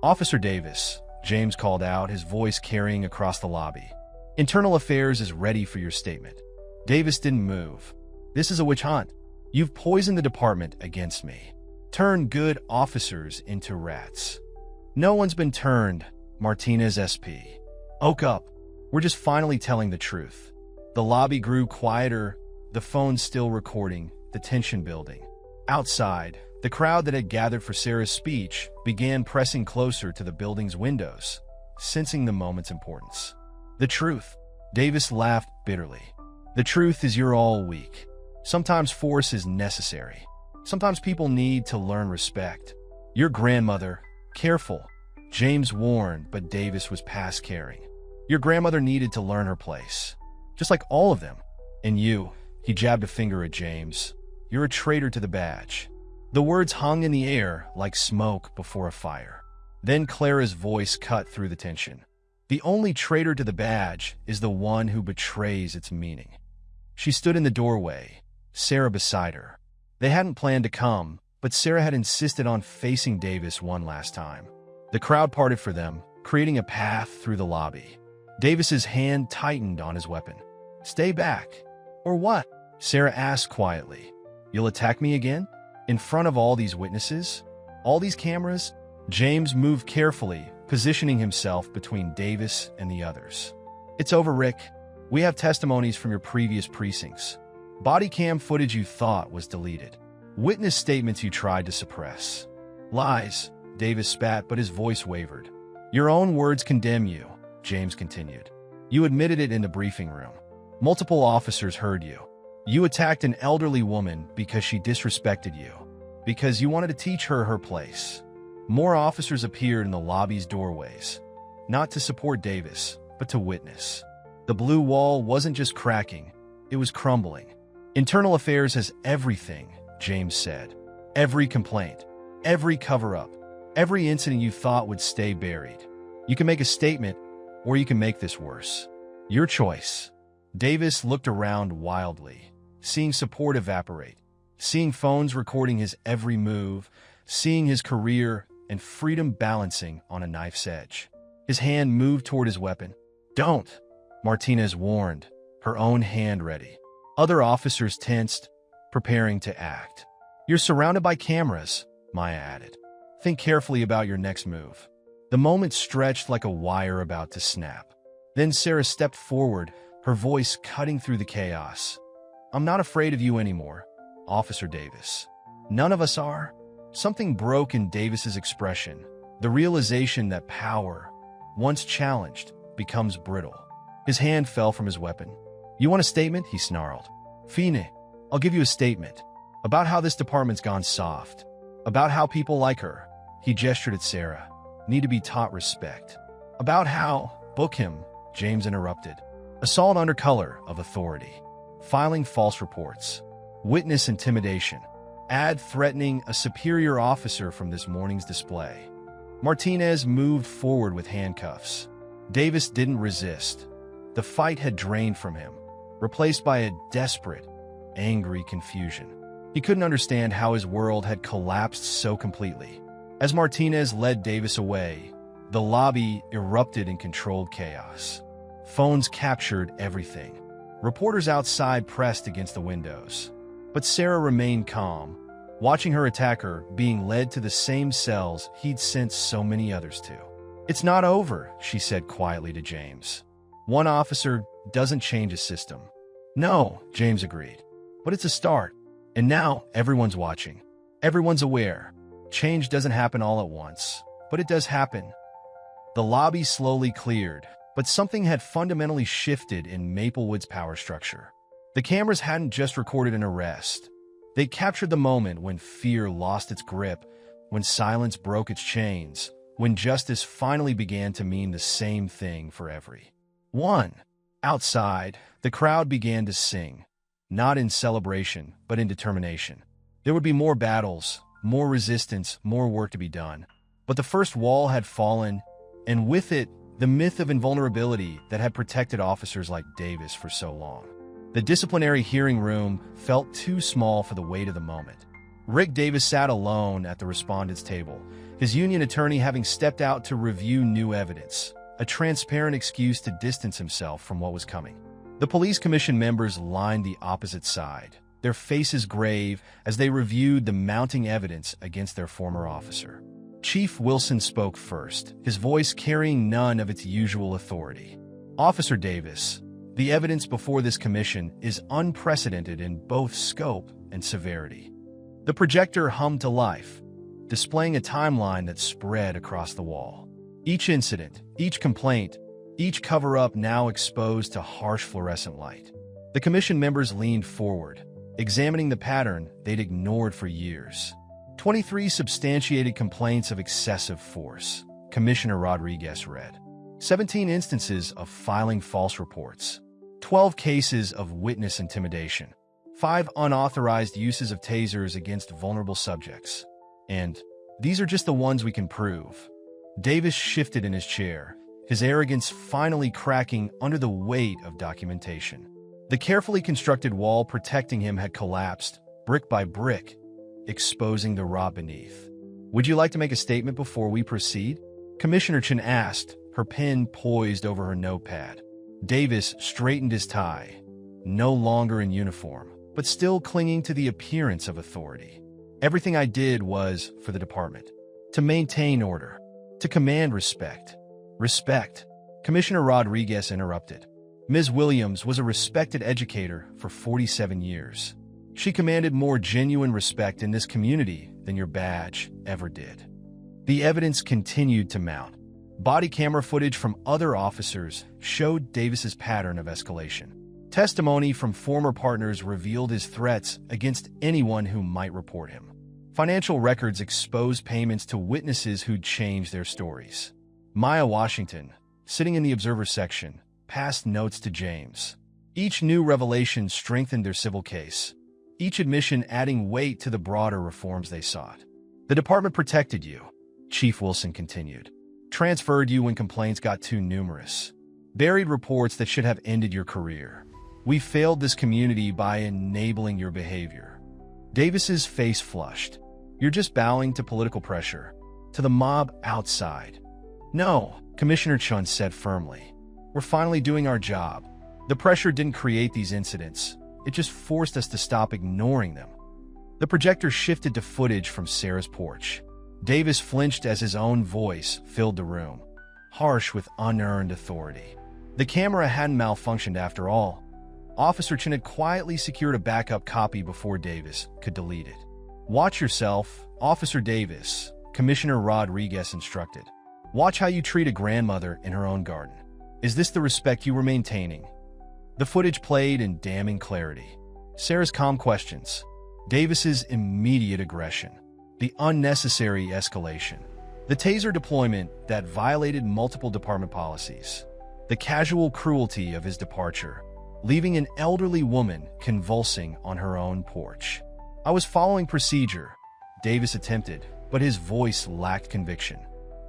"Officer Davis," James called out, his voice carrying across the lobby. "Internal Affairs is ready for your statement." Davis didn't move. "This is a witch hunt. You've poisoned the department against me. Turned good officers into rats." "No one's been turned," Martinez SP. "Oak up. We're just finally telling the truth." The lobby grew quieter, the phone still recording, the tension building. Outside, the crowd that had gathered for Sarah's speech began pressing closer to the building's windows, sensing the moment's importance. "The truth," Davis laughed bitterly. "The truth is you're all weak. Sometimes force is necessary. Sometimes people need to learn respect. Your grandmother..." "Careful," James warned, but Davis was past caring. "Your grandmother needed to learn her place. Just like all of them. And you," he jabbed a finger at James, "you're a traitor to the badge." The words hung in the air like smoke before a fire. Then Clara's voice cut through the tension. "The only traitor to the badge is the one who betrays its meaning." She stood in the doorway, Sarah beside her. They hadn't planned to come, but Sarah had insisted on facing Davis one last time. The crowd parted for them, creating a path through the lobby. Davis's hand tightened on his weapon. "Stay back." "Or what?" Sarah asked quietly. "You'll attack me again? In front of all these witnesses? All these cameras?" James moved carefully, positioning himself between Davis and the others. "It's over, Rick. We have testimonies from your previous precincts. Body cam footage you thought was deleted. Witness statements you tried to suppress. Lies," Davis spat, but his voice wavered. "Your own words condemn you," James continued. "You admitted it in the briefing room. Multiple officers heard you. You attacked an elderly woman because she disrespected you, because you wanted to teach her her place." More officers appeared in the lobby's doorways, not to support Davis, but to witness. The blue wall wasn't just cracking, it was crumbling. "Internal Affairs has everything," James said. "Every complaint, every cover-up, every incident you thought would stay buried. You can make a statement, or you can make this worse. Your choice." Davis looked around wildly, seeing support evaporate, seeing phones recording his every move, seeing his career and freedom balancing on a knife's edge. His hand moved toward his weapon. "Don't," Martinez warned, her own hand ready. Other officers tensed, preparing to act. "You're surrounded by cameras," Maya added. "Think carefully about your next move." The moment stretched like a wire about to snap. Then Sarah stepped forward, her voice cutting through the chaos. "I'm not afraid of you anymore, Officer Davis. None of us are." Something broke in Davis's expression, the realization that power, once challenged, becomes brittle. His hand fell from his weapon. "You want a statement?" he snarled. "Fine, I'll give you a statement. About how this department's gone soft. About how people like her," he gestured at Sarah, "need to be taught respect. About how..." "Book him," James interrupted. "Assault under color of authority. Filing false reports. Witness intimidation. Add threatening a superior officer from this morning's display." Martinez moved forward with handcuffs. Davis didn't resist. The fight had drained from him, replaced by a desperate, angry confusion. He couldn't understand how his world had collapsed so completely. As Martinez led Davis away, the lobby erupted in controlled chaos. Phones captured everything. Reporters outside pressed against the windows. But Sarah remained calm, watching her attacker being led to the same cells he'd sent so many others to. "It's not over," she said quietly to James. "One officer doesn't change a system." "No," James agreed. "But it's a start. And now everyone's watching. Everyone's aware. Change doesn't happen all at once, but it does happen." The lobby slowly cleared, but something had fundamentally shifted in Maplewood's power structure. The cameras hadn't just recorded an arrest. They captured the moment when fear lost its grip, when silence broke its chains, when justice finally began to mean the same thing for everyone. Outside, the crowd began to sing, not in celebration, but in determination. There would be more battles, more resistance, more work to be done. But the first wall had fallen, and with it, the myth of invulnerability that had protected officers like Davis for so long. The disciplinary hearing room felt too small for the weight of the moment. Rick Davis sat alone at the respondents' table, his union attorney having stepped out to review new evidence, a transparent excuse to distance himself from what was coming. The police commission members lined the opposite side, their faces grave as they reviewed the mounting evidence against their former officer. Chief Wilson spoke first, his voice carrying none of its usual authority. "Officer Davis, the evidence before this commission is unprecedented in both scope and severity." The projector hummed to life, displaying a timeline that spread across the wall. Each incident, each complaint, each cover-up now exposed to harsh fluorescent light. The commission members leaned forward, examining the pattern they'd ignored for years. 23 substantiated complaints of excessive force, Commissioner Rodriguez read. 17 instances of filing false reports. 12 cases of witness intimidation. 5 unauthorized uses of tasers against vulnerable subjects. And these are just the ones we can prove. Davis shifted in his chair, his arrogance finally cracking under the weight of documentation. The carefully constructed wall protecting him had collapsed, brick by brick, exposing the rot beneath. "Would you like to make a statement before we proceed?" Commissioner Chin asked, her pen poised over her notepad. Davis straightened his tie, no longer in uniform, but still clinging to the appearance of authority. "Everything I did was for the department. To maintain order. To command respect." "Respect," Commissioner Rodriguez interrupted. Ms. Williams was a respected educator for 47 years. She commanded more genuine respect in this community than your badge ever did. The evidence continued to mount. Body camera footage from other officers showed Davis's pattern of escalation. Testimony from former partners revealed his threats against anyone who might report him. Financial records exposed payments to witnesses who'd changed their stories. Maya Washington, sitting in the observer section, passed notes to James. Each new revelation strengthened their civil case, each admission adding weight to the broader reforms they sought. "The department protected you," Chief Wilson continued. "Transferred you when complaints got too numerous. Buried reports that should have ended your career. We failed this community by enabling your behavior." Davis's face flushed. "You're just bowing to political pressure, to the mob outside." "No," Commissioner Chun said firmly. "We're finally doing our job. The pressure didn't create these incidents. It just forced us to stop ignoring them." The projector shifted to footage from Sarah's porch. Davis flinched as his own voice filled the room, harsh with unearned authority. The camera hadn't malfunctioned after all. Officer Chin had quietly secured a backup copy before Davis could delete it. "Watch yourself, Officer Davis," Commissioner Rodriguez instructed. "Watch how you treat a grandmother in her own garden. Is this the respect you were maintaining?" The footage played in damning clarity. Sarah's calm questions, Davis's immediate aggression, the unnecessary escalation, the taser deployment that violated multiple department policies, the casual cruelty of his departure, leaving an elderly woman convulsing on her own porch. "I was following procedure," Davis attempted, but his voice lacked conviction.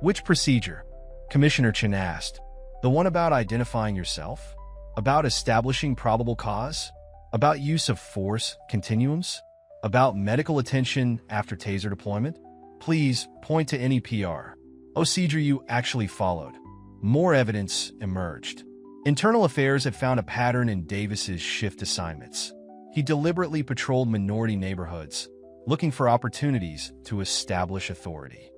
Which procedure? Commissioner Chen asked. The one about identifying yourself? About establishing probable cause? About use of force continuums? About medical attention after taser deployment? Please point to any PR. Procedure you actually followed. More evidence emerged. Internal Affairs had found a pattern in Davis's shift assignments. He deliberately patrolled minority neighborhoods, looking for opportunities to establish authority.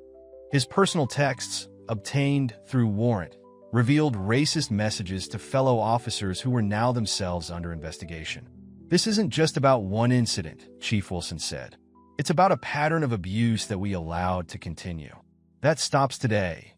His personal texts, obtained through warrant, revealed racist messages to fellow officers who were now themselves under investigation. This isn't just about one incident, Chief Wilson said. It's about a pattern of abuse that we allowed to continue. That stops today.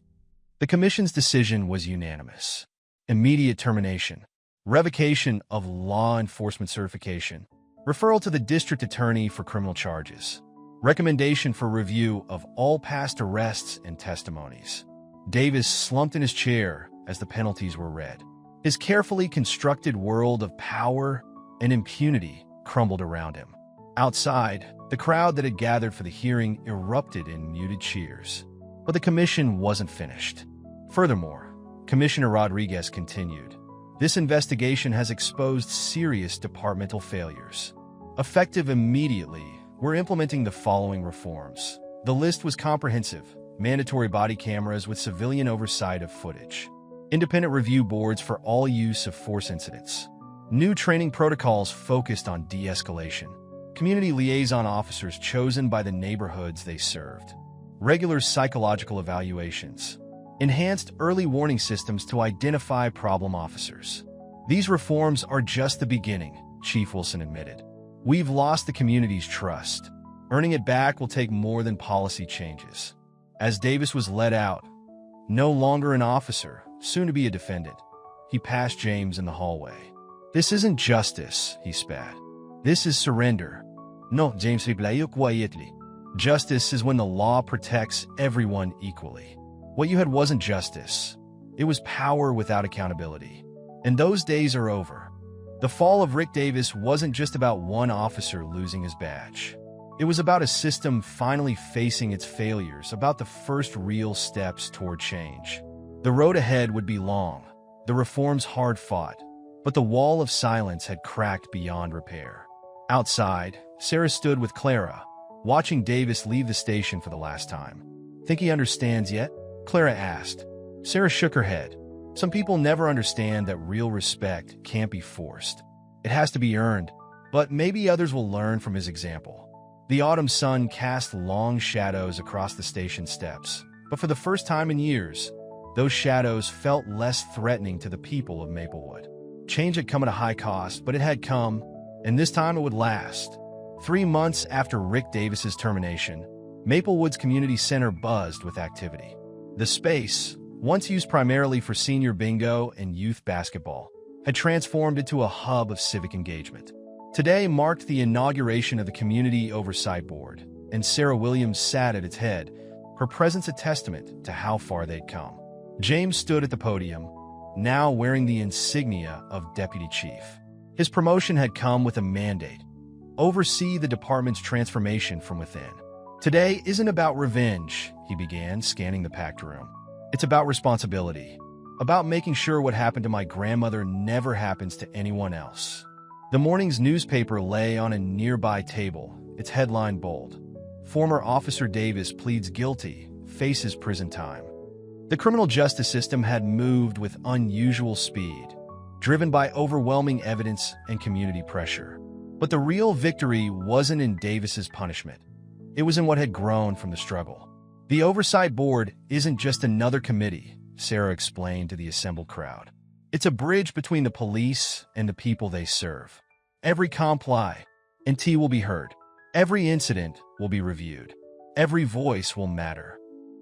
The Commission's decision was unanimous. Immediate termination, revocation of law enforcement certification, referral to the district attorney for criminal charges, recommendation for review of all past arrests and testimonies. Davis slumped in his chair as the penalties were read. His carefully constructed world of power and impunity crumbled around him. Outside, the crowd that had gathered for the hearing erupted in muted cheers. But the commission wasn't finished. Furthermore, Commissioner Rodriguez continued, this investigation has exposed serious departmental failures. Effective immediately, we're implementing the following reforms. The list was comprehensive: mandatory body cameras with civilian oversight of footage, independent review boards for all use of force incidents, new training protocols focused on de-escalation, community liaison officers chosen by the neighborhoods they served, regular psychological evaluations, enhanced early warning systems to identify problem officers. These reforms are just the beginning, Chief Wilson admitted. We've lost the community's trust. Earning it back will take more than policy changes. As Davis was let out, no longer an officer, soon to be a defendant, he passed James in the hallway. This isn't justice, he spat. This is surrender. No, James replied quietly. Justice is when the law protects everyone equally. What you had wasn't justice. It was power without accountability. And those days are over. The fall of Rick Davis wasn't just about one officer losing his badge. It was about a system finally facing its failures, about the first real steps toward change. The road ahead would be long, the reforms hard-fought, but the wall of silence had cracked beyond repair. Outside, Sarah stood with Clara, watching Davis leave the station for the last time. Think he understands yet? Clara asked. Sarah shook her head. Some people never understand that real respect can't be forced. It has to be earned, but maybe others will learn from his example. The autumn sun cast long shadows across the station steps, but for the first time in years, those shadows felt less threatening to the people of Maplewood. Change had come at a high cost, but it had come, and this time it would last. 3 months after Rick Davis's termination, Maplewood's community center buzzed with activity. The space, once used primarily for senior bingo and youth basketball, had transformed into a hub of civic engagement. Today marked the inauguration of the Community Oversight Board, and Sarah Williams sat at its head, her presence a testament to how far they'd come. James stood at the podium, now wearing the insignia of Deputy Chief. His promotion had come with a mandate: oversee the department's transformation from within. Today isn't about revenge, he began, scanning the packed room. It's about responsibility, about making sure what happened to my grandmother never happens to anyone else. The morning's newspaper lay on a nearby table, its headline bold: Former Officer Davis pleads guilty, faces prison time. The criminal justice system had moved with unusual speed, driven by overwhelming evidence and community pressure. But the real victory wasn't in Davis's punishment. It was in what had grown from the struggle. The Oversight Board isn't just another committee, Sarah explained to the assembled crowd. It's a bridge between the police and the people they serve. Every comply and T will be heard. Every incident will be reviewed. Every voice will matter.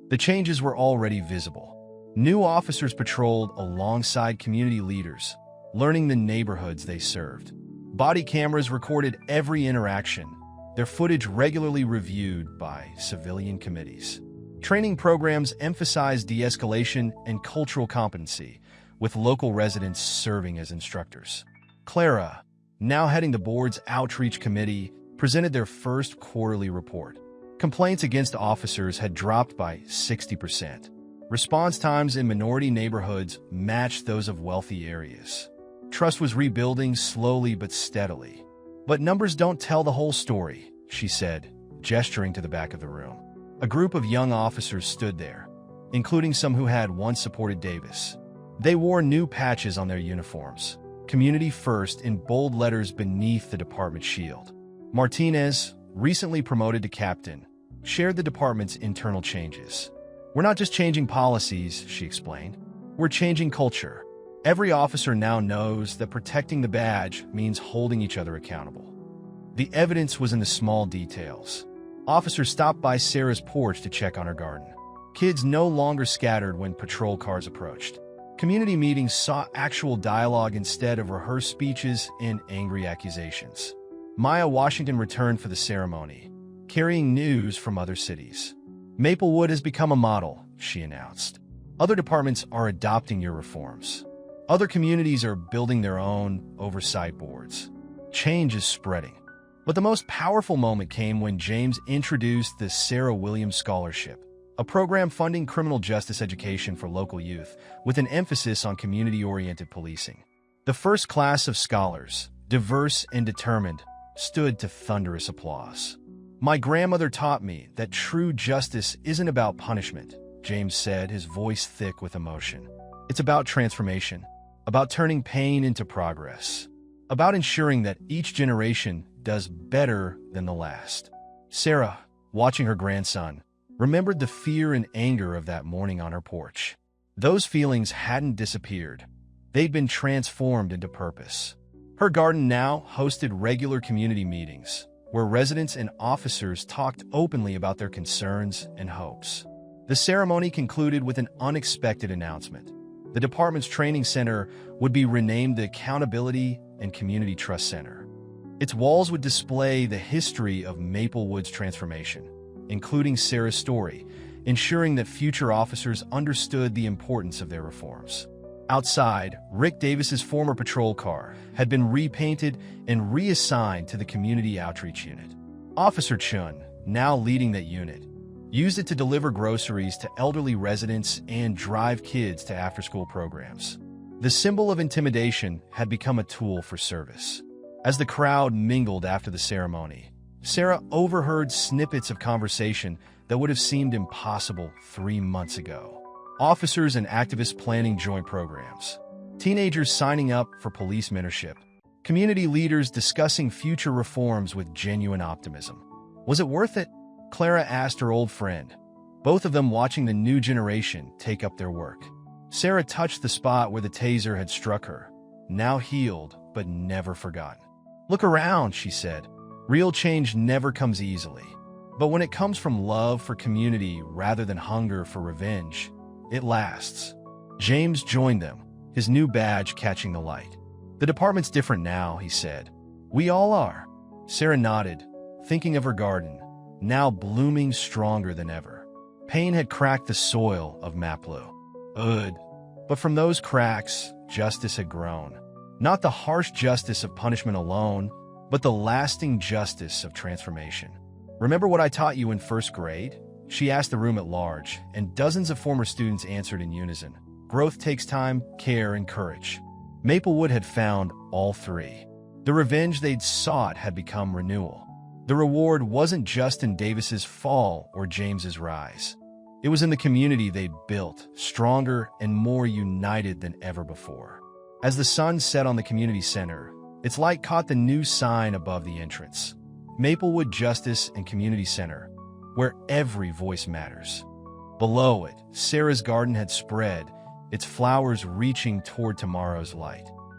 The changes were already visible. New officers patrolled alongside community leaders, learning the neighborhoods they served. Body cameras recorded every interaction, their footage regularly reviewed by civilian committees. Training programs emphasized de-escalation and cultural competency, with local residents serving as instructors. Clara, now heading the board's outreach committee, presented their first quarterly report. Complaints against officers had dropped by 60%. Response times in minority neighborhoods matched those of wealthy areas. Trust was rebuilding slowly but steadily. But numbers don't tell the whole story, she said, gesturing to the back of the room. A group of young officers stood there, including some who had once supported Davis. They wore new patches on their uniforms, Community First in bold letters beneath the department shield. Martinez, recently promoted to captain, shared the department's internal changes. "We're not just changing policies," she explained. "We're changing culture. Every officer now knows that protecting the badge means holding each other accountable." The evidence was in the small details. Officers stopped by Sarah's porch to check on her garden. Kids no longer scattered when patrol cars approached. Community meetings saw actual dialogue instead of rehearsed speeches and angry accusations. Maya Washington returned for the ceremony, carrying news from other cities. "Maplewood has become a model," she announced. "Other departments are adopting your reforms. Other communities are building their own oversight boards. Change is spreading." But the most powerful moment came when James introduced the Sarah Williams Scholarship, a program funding criminal justice education for local youth, with an emphasis on community-oriented policing. The first class of scholars, diverse and determined, stood to thunderous applause. "My grandmother taught me that true justice isn't about punishment," James said, his voice thick with emotion. "It's about transformation, about turning pain into progress, about ensuring that each generation does better than the last." Sarah, watching her grandson, remembered the fear and anger of that morning on her porch. Those feelings hadn't disappeared. They'd been transformed into purpose. Her garden now hosted regular community meetings, where residents and officers talked openly about their concerns and hopes. The ceremony concluded with an unexpected announcement. The department's training center would be renamed the Accountability and Community Trust Center. Its walls would display the history of Maplewood's transformation, including Sarah's story, ensuring that future officers understood the importance of their reforms. Outside, Rick Davis's former patrol car had been repainted and reassigned to the Community Outreach Unit. Officer Chun, now leading that unit, used it to deliver groceries to elderly residents and drive kids to after-school programs. The symbol of intimidation had become a tool for service. As the crowd mingled after the ceremony, Sarah overheard snippets of conversation that would have seemed impossible 3 months ago. Officers and activists planning joint programs, teenagers signing up for police mentorship, community leaders discussing future reforms with genuine optimism. Was it worth it? Clara asked her old friend, both of them watching the new generation take up their work. Sarah touched the spot where the taser had struck her, now healed but never forgotten. "Look around," she said. "Real change never comes easily. But when it comes from love for community rather than hunger for revenge, it lasts." James joined them, his new badge catching the light. "The department's different now," he said. "We all are." Sarah nodded, thinking of her garden, now blooming stronger than ever. Pain had cracked the soil of Maplewood. But from those cracks, justice had grown. Not the harsh justice of punishment alone, but the lasting justice of transformation. "Remember what I taught you in first grade?" she asked the room at large, and dozens of former students answered in unison. Growth takes time, care, and courage. Maplewood had found all three. The revenge they'd sought had become renewal. The reward wasn't just in Davis's fall or James's rise. It was in the community they'd built, stronger and more united than ever before. As the sun set on the community center, its light caught the new sign above the entrance: Maplewood Justice and Community Center, where every voice matters. Below it, Sarah's garden had spread, its flowers reaching toward tomorrow's light.